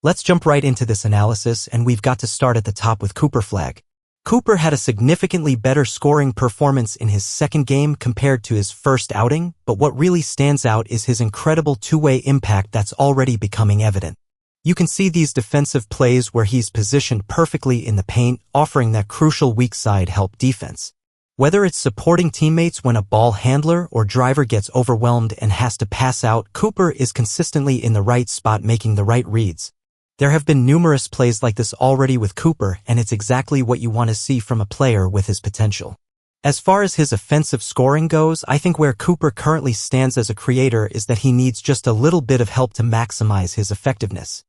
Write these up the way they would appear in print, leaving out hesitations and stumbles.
Let's jump right into this analysis, and we've got to start at the top with Cooper Flag. Cooper had a significantly better scoring performance in his second game compared to his first outing, but what really stands out is his incredible two-way impact that's already becoming evident. You can see these defensive plays where he's positioned perfectly in the paint, offering that crucial weak side help defense. Whether it's supporting teammates when a ball handler or driver gets overwhelmed and has to pass out, Cooper is consistently in the right spot making the right reads. There have been numerous plays like this already with Cooper, and it's exactly what you want to see from a player with his potential. As far as his offensive scoring goes, I think where Cooper currently stands as a creator is that he needs just a little bit of help to maximize his effectiveness.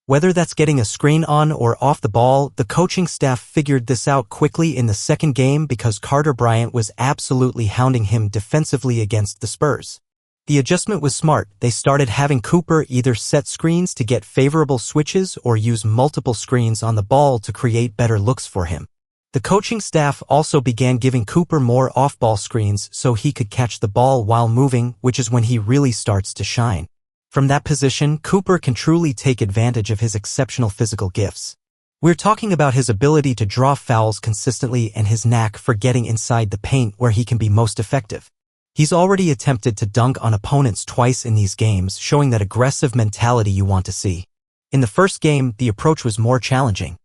Whether that's getting a screen on or off the ball, the coaching staff figured this out quickly in the second game because Carter Bryant was absolutely hounding him defensively against the Spurs. The adjustment was smart. They started having Cooper either set screens to get favorable switches or use multiple screens on the ball to create better looks for him. The coaching staff also began giving Cooper more off-ball screens so he could catch the ball while moving, which is when he really starts to shine. From that position, Cooper can truly take advantage of his exceptional physical gifts. We're talking about his ability to draw fouls consistently and his knack for getting inside the paint where he can be most effective. He's already attempted to dunk on opponents twice in these games, showing that aggressive mentality you want to see. In the first game, the approach was more challenging.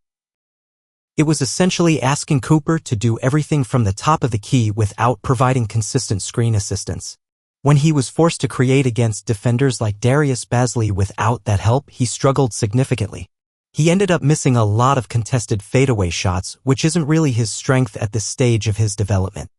It was essentially asking Cooper to do everything from the top of the key without providing consistent screen assistance. When he was forced to create against defenders like Darius Bazley without that help, he struggled significantly. He ended up missing a lot of contested fadeaway shots, which isn't really his strength at this stage of his development.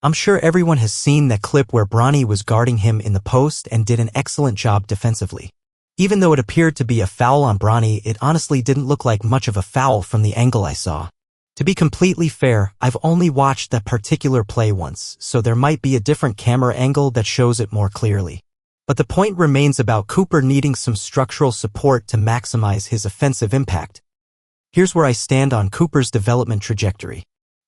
I'm sure everyone has seen that clip where Bronny was guarding him in the post and did an excellent job defensively. Even though it appeared to be a foul on Bronny, it honestly didn't look like much of a foul from the angle I saw. To be completely fair, I've only watched that particular play once, so there might be a different camera angle that shows it more clearly. But the point remains about Cooper needing some structural support to maximize his offensive impact. Here's where I stand on Cooper's development trajectory.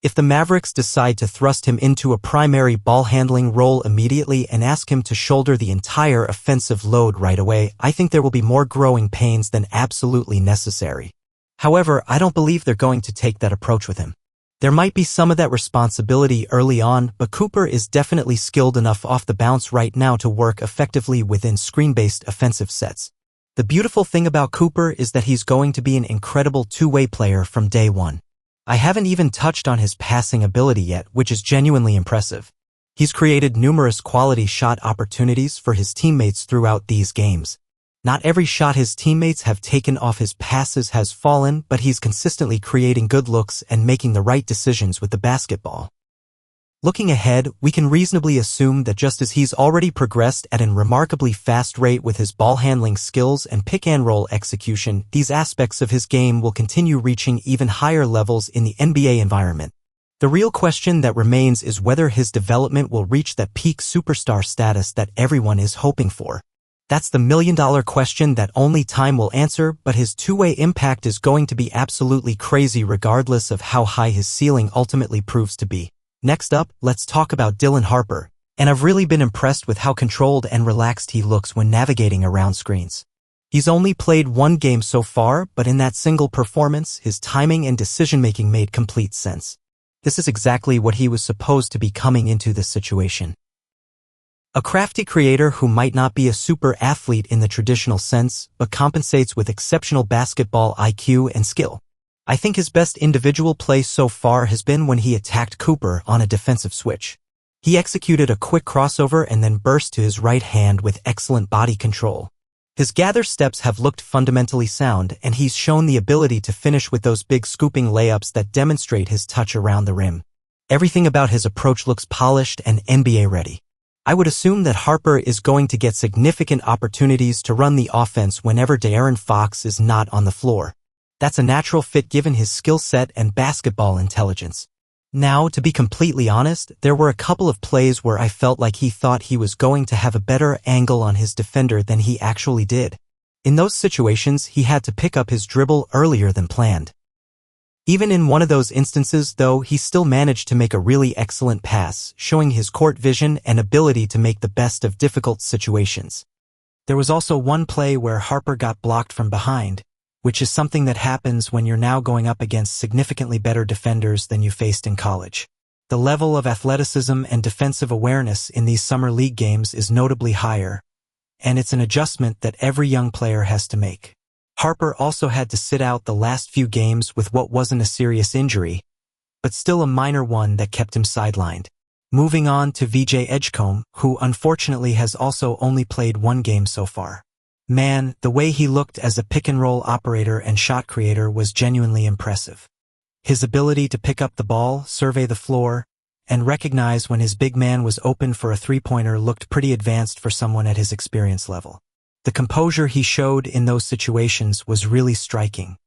If the Mavericks decide to thrust him into a primary ball-handling role immediately and ask him to shoulder the entire offensive load right away, I think there will be more growing pains than absolutely necessary. However, I don't believe they're going to take that approach with him. There might be some of that responsibility early on, but Cooper is definitely skilled enough off the bounce right now to work effectively within screen-based offensive sets. The beautiful thing about Cooper is that he's going to be an incredible two-way player from day one. I haven't even touched on his passing ability yet, which is genuinely impressive. He's created numerous quality shot opportunities for his teammates throughout these games. Not every shot his teammates have taken off his passes has fallen, but he's consistently creating good looks and making the right decisions with the basketball. Looking ahead, we can reasonably assume that just as he's already progressed at a remarkably fast rate with his ball-handling skills and pick-and-roll execution, these aspects of his game will continue reaching even higher levels in the NBA environment. The real question that remains is whether his development will reach that peak superstar status that everyone is hoping for. That's the million-dollar question that only time will answer, but his two-way impact is going to be absolutely crazy regardless of how high his ceiling ultimately proves to be. Next up, let's talk about Dylan Harper, and I've really been impressed with how controlled and relaxed he looks when navigating around screens. He's only played one game so far, but in that single performance, his timing and decision-making made complete sense. This is exactly what he was supposed to be coming into this situation. A crafty creator who might not be a super athlete in the traditional sense, but compensates with exceptional basketball IQ and skill. I think his best individual play so far has been when he attacked Cooper on a defensive switch. He executed a quick crossover and then burst to his right hand with excellent body control. His gather steps have looked fundamentally sound, and he's shown the ability to finish with those big scooping layups that demonstrate his touch around the rim. Everything about his approach looks polished and NBA ready. I would assume that Harper is going to get significant opportunities to run the offense whenever De'Aaron Fox is not on the floor. That's a natural fit given his skill set and basketball intelligence. Now, to be completely honest, there were a couple of plays where I felt like he thought he was going to have a better angle on his defender than he actually did. In those situations, he had to pick up his dribble earlier than planned. Even in one of those instances, though, he still managed to make a really excellent pass, showing his court vision and ability to make the best of difficult situations. There was also one play where Harper got blocked from behind, which is something that happens when you're now going up against significantly better defenders than you faced in college. The level of athleticism and defensive awareness in these summer league games is notably higher, and it's an adjustment that every young player has to make. Harper also had to sit out the last few games with what wasn't a serious injury, but still a minor one that kept him sidelined. Moving on to VJ Edgecombe, who unfortunately has also only played one game so far. Man, the way he looked as a pick-and-roll operator and shot creator was genuinely impressive. His ability to pick up the ball, survey the floor, and recognize when his big man was open for a three-pointer looked pretty advanced for someone at his experience level. The composure he showed in those situations was really striking.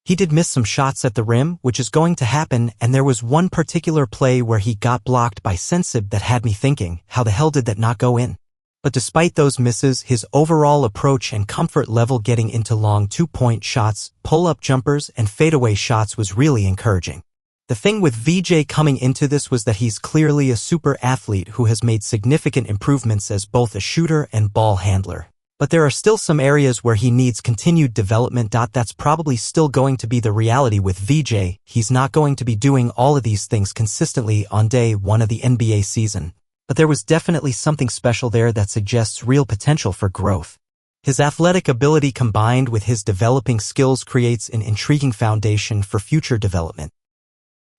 He did miss some shots at the rim, which is going to happen, and there was one particular play where he got blocked by Sensib that had me thinking, how the hell did that not go in? But despite those misses, his overall approach and comfort level getting into long two-point shots, pull-up jumpers, and fadeaway shots was really encouraging. The thing with VJ coming into this was that he's clearly a super athlete who has made significant improvements as both a shooter and ball handler. But there are still some areas where he needs continued development. That's probably still going to be the reality with VJ. He's not going to be doing all of these things consistently on day one of the NBA season. But there was definitely something special there that suggests real potential for growth. His athletic ability combined with his developing skills creates an intriguing foundation for future development.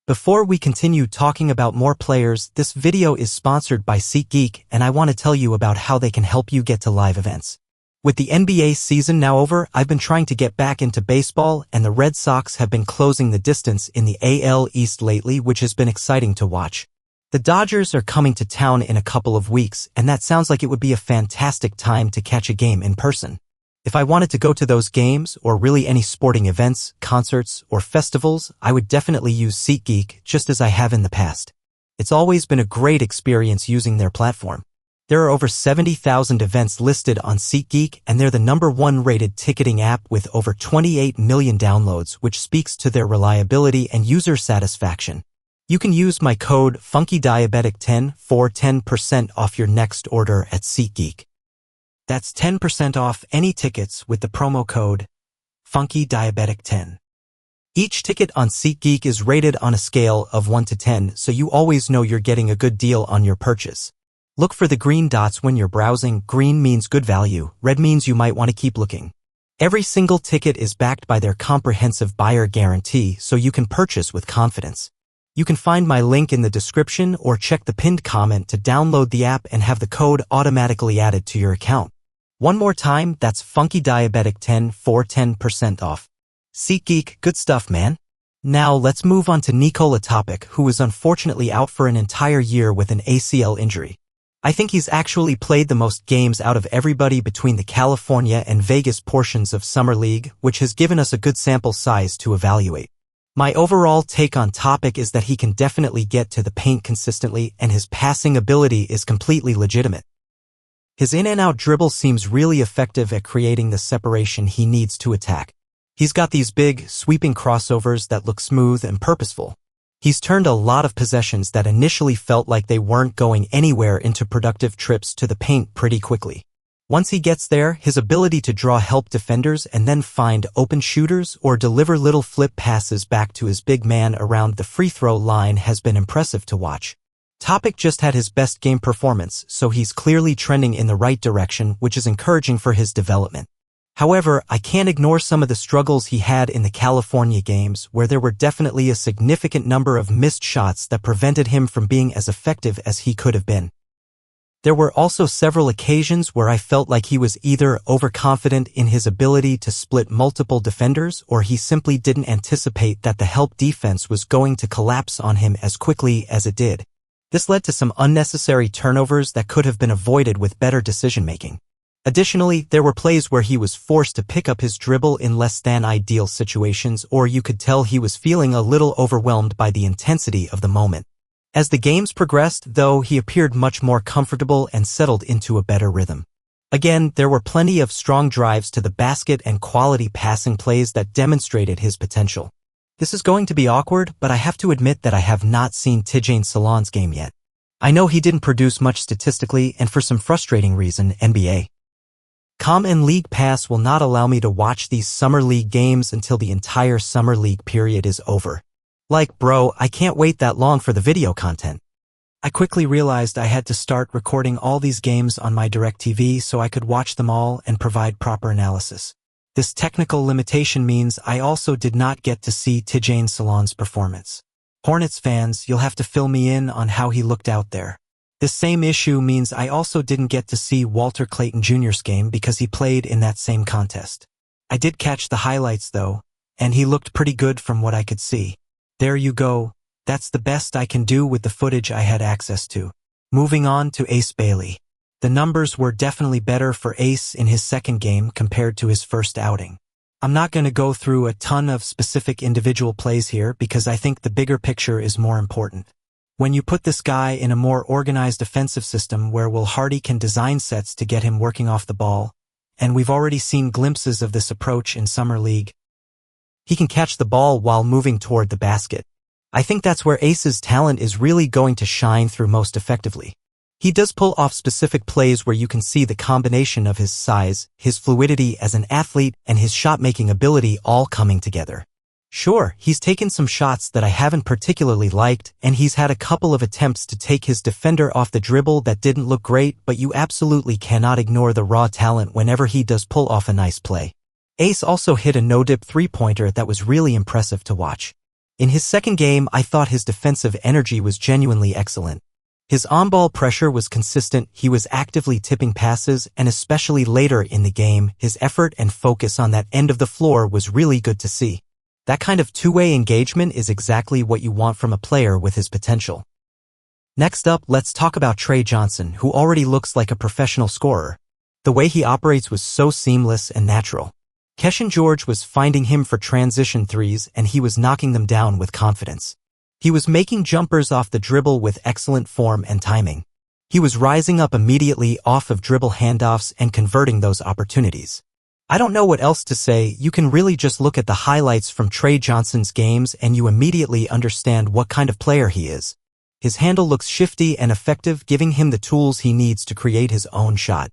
Before we continue talking about more players, this video is sponsored by SeatGeek, and I want to tell you about how they can help you get to live events. With the NBA season now over, I've been trying to get back into baseball, and the Red Sox have been closing the distance in the AL East lately, which has been exciting to watch. The Dodgers are coming to town in a couple of weeks, and that sounds like it would be a fantastic time to catch a game in person. If I wanted to go to those games, or really any sporting events, concerts, or festivals, I would definitely use SeatGeek, just as I have in the past. It's always been a great experience using their platform. There are over 70,000 events listed on SeatGeek, and they're the #1 rated ticketing app with over 28 million downloads, which speaks to their reliability and user satisfaction. You can use my code FUNKYDIABETIC10 for 10% off your next order at SeatGeek. That's 10% off any tickets with the promo code FUNKYDIABETIC10. Each ticket on SeatGeek is rated on a scale of 1 to 10, so you always know you're getting a good deal on your purchase. Look for the green dots when you're browsing. Green means good value, red means you might want to keep looking. Every single ticket is backed by their comprehensive buyer guarantee, so you can purchase with confidence. You can find my link in the description or check the pinned comment to download the app and have the code automatically added to your account. One more time, that's FUNKYDIABETIC10 for 10% off. SeatGeek, good stuff, man. Now let's move on to Nikola Topic, who was unfortunately out for an entire year with an ACL injury. I think he's actually played the most games out of everybody between the California and Vegas portions of Summer League, which has given us a good sample size to evaluate. My overall take on Topic is that he can definitely get to the paint consistently, and his passing ability is completely legitimate. His in-and-out dribble seems really effective at creating the separation he needs to attack. He's got these big, sweeping crossovers that look smooth and purposeful. He's turned a lot of possessions that initially felt like they weren't going anywhere into productive trips to the paint pretty quickly. Once he gets there, his ability to draw help defenders and then find open shooters or deliver little flip passes back to his big man around the free throw line has been impressive to watch. Topic just had his best game performance, so he's clearly trending in the right direction, which is encouraging for his development. However, I can't ignore some of the struggles he had in the California games, where there were definitely a significant number of missed shots that prevented him from being as effective as he could have been. There were also several occasions where I felt like he was either overconfident in his ability to split multiple defenders or he simply didn't anticipate that the help defense was going to collapse on him as quickly as it did. This led to some unnecessary turnovers that could have been avoided with better decision-making. Additionally, there were plays where he was forced to pick up his dribble in less than ideal situations, or you could tell he was feeling a little overwhelmed by the intensity of the moment. As the games progressed, though, he appeared much more comfortable and settled into a better rhythm. Again, there were plenty of strong drives to the basket and quality passing plays that demonstrated his potential. This is going to be awkward, but I have to admit that I have not seen Tidjane Salaan's game yet. I know he didn't produce much statistically and for some frustrating reason, NBA. And League Pass will not allow me to watch these Summer League games until the entire Summer League period is over. Like, bro, I can't wait that long for the video content. I quickly realized I had to start recording all these games on my DirecTV so I could watch them all and provide proper analysis. This technical limitation means I also did not get to see Tijane Salon's performance. Hornets fans, you'll have to fill me in on how he looked out there. This same issue means I also didn't get to see Walter Clayton Jr.'s game because he played in that same contest. I did catch the highlights though, and he looked pretty good from what I could see. There you go, that's the best I can do with the footage I had access to. Moving on to Ace Bailey. The numbers were definitely better for Ace in his second game compared to his first outing. I'm not going to go through a ton of specific individual plays here because I think the bigger picture is more important. When you put this guy in a more organized offensive system where Will Hardy can design sets to get him working off the ball, and we've already seen glimpses of this approach in Summer League, he can catch the ball while moving toward the basket. I think that's where Ace's talent is really going to shine through most effectively. He does pull off specific plays where you can see the combination of his size, his fluidity as an athlete, and his shot-making ability all coming together. Sure, he's taken some shots that I haven't particularly liked, and he's had a couple of attempts to take his defender off the dribble that didn't look great, but you absolutely cannot ignore the raw talent whenever he does pull off a nice play. Ace also hit a no-dip three-pointer that was really impressive to watch. In his second game, I thought his defensive energy was genuinely excellent. His on-ball pressure was consistent, he was actively tipping passes, and especially later in the game, his effort and focus on that end of the floor was really good to see. That kind of two-way engagement is exactly what you want from a player with his potential. Next up, let's talk about Trey Johnson, who already looks like a professional scorer. The way he operates was so seamless and natural. Keshawn George was finding him for transition threes and he was knocking them down with confidence. He was making jumpers off the dribble with excellent form and timing. He was rising up immediately off of dribble handoffs and converting those opportunities. I don't know what else to say, you can really just look at the highlights from Trey Johnson's games and you immediately understand what kind of player he is. His handle looks shifty and effective, giving him the tools he needs to create his own shot.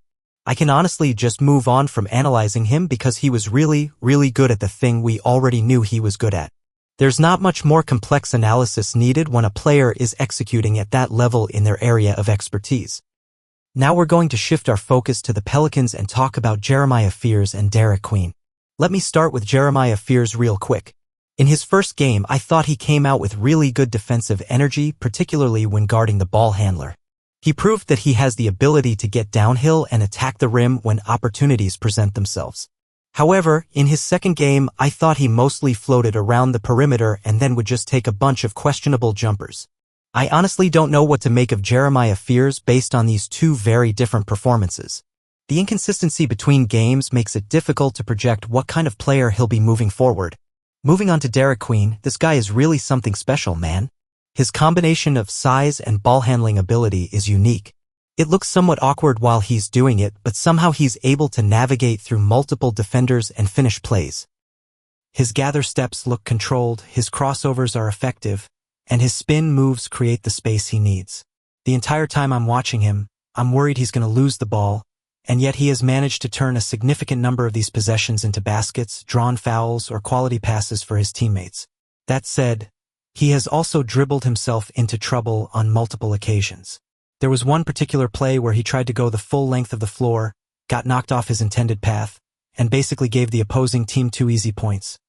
I can honestly just move on from analyzing him because he was really good at the thing we already knew he was good at. There's not much more complex analysis needed when a player is executing at that level in their area of expertise. Now we're going to shift our focus to the Pelicans and talk about Jeremiah Fears and Derek Queen. Let me start with Jeremiah Fears real quick. In his first game, I thought he came out with really good defensive energy, particularly when guarding the ball handler. He proved that he has the ability to get downhill and attack the rim when opportunities present themselves. However, in his second game, I thought he mostly floated around the perimeter and then would just take a bunch of questionable jumpers. I honestly don't know what to make of Jeremiah Fears based on these two very different performances. The inconsistency between games makes it difficult to project what kind of player he'll be moving forward. Moving on to Derek Queen, this guy is really something special, man. His combination of size and ball handling ability is unique. It looks somewhat awkward while he's doing it, but somehow he's able to navigate through multiple defenders and finish plays. His gather steps look controlled, his crossovers are effective, and his spin moves create the space he needs. The entire time I'm watching him, I'm worried he's going to lose the ball, and yet he has managed to turn a significant number of these possessions into baskets, drawn fouls, or quality passes for his teammates. That said, he has also dribbled himself into trouble on multiple occasions. There was one particular play where he tried to go the full length of the floor, got knocked off his intended path, and basically gave the opposing team 2 easy points.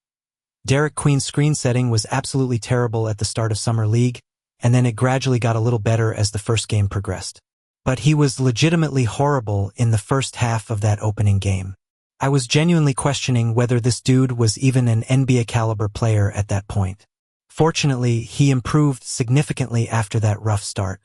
Derek Queen's screen setting was absolutely terrible at the start of Summer League, and then it gradually got a little better as the first game progressed. But he was legitimately horrible in the first half of that opening game. I was genuinely questioning whether this dude was even an NBA caliber player at that point. Fortunately, he improved significantly after that rough start.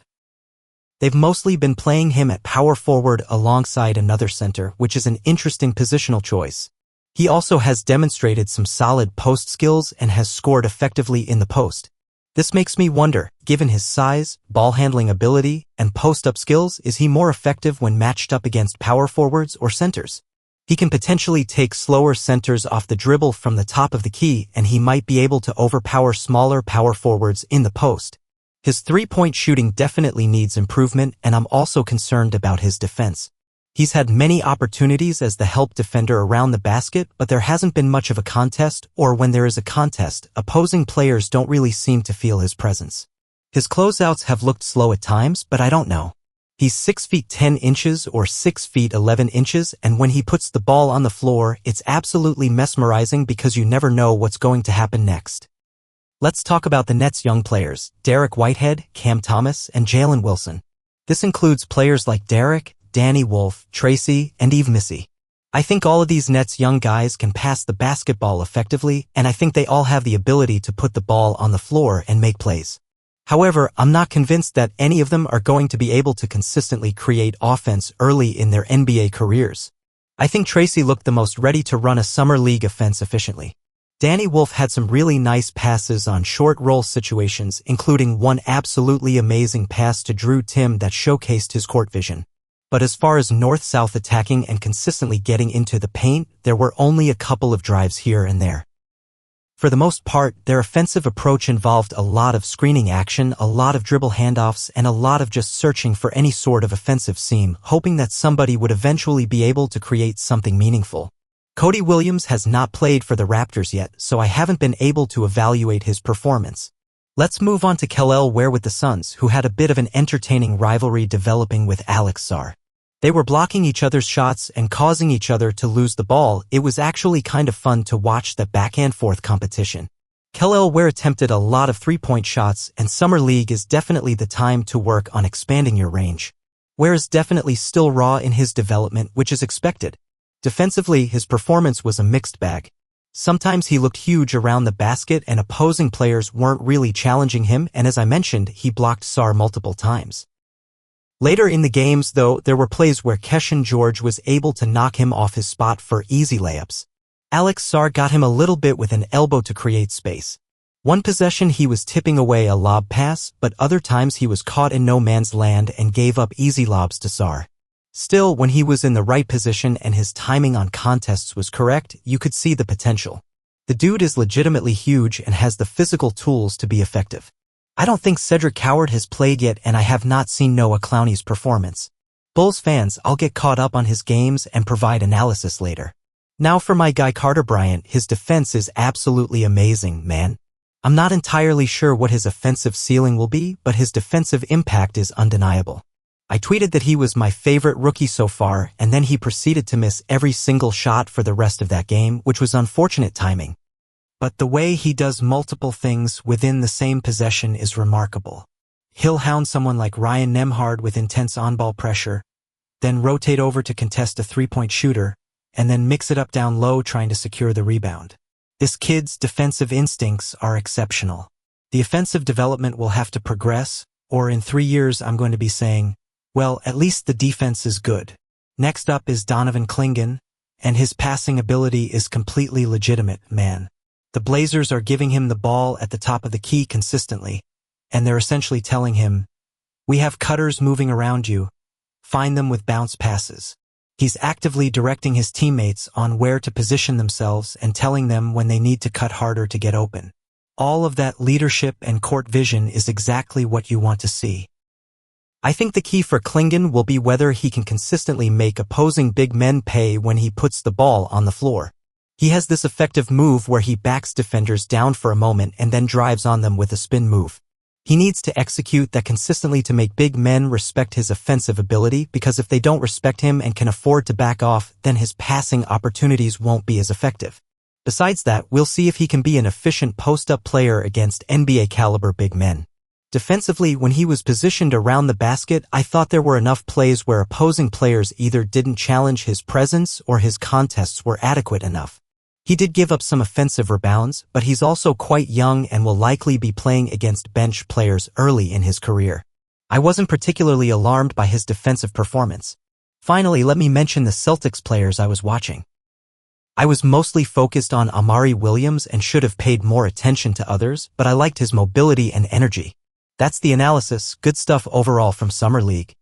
They've mostly been playing him at power forward alongside another center, which is an interesting positional choice. He also has demonstrated some solid post skills and has scored effectively in the post. This makes me wonder, given his size, ball handling ability, and post-up skills, is he more effective when matched up against power forwards or centers? He can potentially take slower centers off the dribble from the top of the key, and he might be able to overpower smaller power forwards in the post. His three-point shooting definitely needs improvement, and I'm also concerned about his defense. He's had many opportunities as the help defender around the basket, but there hasn't been much of a contest, or when there is a contest, opposing players don't really seem to feel his presence. His closeouts have looked slow at times, but I don't know. He's 6 feet 10 inches or 6 feet 11 inches, and when he puts the ball on the floor, it's absolutely mesmerizing because you never know what's going to happen next. Let's talk about the Nets' young players, Derek Whitehead, Cam Thomas, and Jalen Wilson. This includes players like Derek, Danny Wolf, Tracy, and Eve Missy. I think all of these Nets young guys can pass the basketball effectively, and I think they all have the ability to put the ball on the floor and make plays. However, I'm not convinced that any of them are going to be able to consistently create offense early in their NBA careers. I think Tracy looked the most ready to run a summer league offense efficiently. Danny Wolf had some really nice passes on short roll situations, including one absolutely amazing pass to Drew Timm that showcased his court vision. But as far as north-south attacking and consistently getting into the paint, there were only a couple of drives here and there. For the most part, their offensive approach involved a lot of screening action, a lot of dribble handoffs, and a lot of just searching for any sort of offensive seam, hoping that somebody would eventually be able to create something meaningful. Cody Williams has not played for the Raptors yet, so I haven't been able to evaluate his performance. Let's move on to Kel'el Ware with the Suns, who had a bit of an entertaining rivalry developing with Alex Sarr. They were blocking each other's shots and causing each other to lose the ball. It was actually kind of fun to watch that back-and-forth competition. Kel'el Ware attempted a lot of three-point shots, and Summer League is definitely the time to work on expanding your range. Ware is definitely still raw in his development, which is expected. Defensively, his performance was a mixed bag. Sometimes he looked huge around the basket and opposing players weren't really challenging him, and as I mentioned, he blocked Sarr multiple times. Later in the games, though, there were plays where Keshawn George was able to knock him off his spot for easy layups. Alex Sarr got him a little bit with an elbow to create space. One possession he was tipping away a lob pass, but other times he was caught in no man's land and gave up easy lobs to Sarr. Still, when he was in the right position and his timing on contests was correct, you could see the potential. The dude is legitimately huge and has the physical tools to be effective. I don't think Cedric Coward has played yet, and I have not seen Noah Clowney's performance. Bulls fans, I'll get caught up on his games and provide analysis later. Now for my guy Carter Bryant, his defense is absolutely amazing, man. I'm not entirely sure what his offensive ceiling will be, but his defensive impact is undeniable. I tweeted that he was my favorite rookie so far, and then he proceeded to miss every single shot for the rest of that game, which was unfortunate timing. But the way he does multiple things within the same possession is remarkable. He'll hound someone like Ryan Nembhard with intense on-ball pressure, then rotate over to contest a three-point shooter, and then mix it up down low trying to secure the rebound. This kid's defensive instincts are exceptional. The offensive development will have to progress, or in 3 years I'm going to be saying, well, at least the defense is good. Next up is Donovan Clingan, and his passing ability is completely legitimate, man. The Blazers are giving him the ball at the top of the key consistently, and they're essentially telling him, we have cutters moving around you. Find them with bounce passes. He's actively directing his teammates on where to position themselves and telling them when they need to cut harder to get open. All of that leadership and court vision is exactly what you want to see. I think the key for Clingan will be whether he can consistently make opposing big men pay when he puts the ball on the floor. He has this effective move where he backs defenders down for a moment and then drives on them with a spin move. He needs to execute that consistently to make big men respect his offensive ability, because if they don't respect him and can afford to back off, then his passing opportunities won't be as effective. Besides that, we'll see if he can be an efficient post-up player against NBA-caliber big men. Defensively, when he was positioned around the basket, I thought there were enough plays where opposing players either didn't challenge his presence or his contests were adequate enough. He did give up some offensive rebounds, but he's also quite young and will likely be playing against bench players early in his career. I wasn't particularly alarmed by his defensive performance. Finally, let me mention the Celtics players I was watching. I was mostly focused on Amari Williams and should have paid more attention to others, but I liked his mobility and energy. That's the analysis. Good stuff overall from Summer League.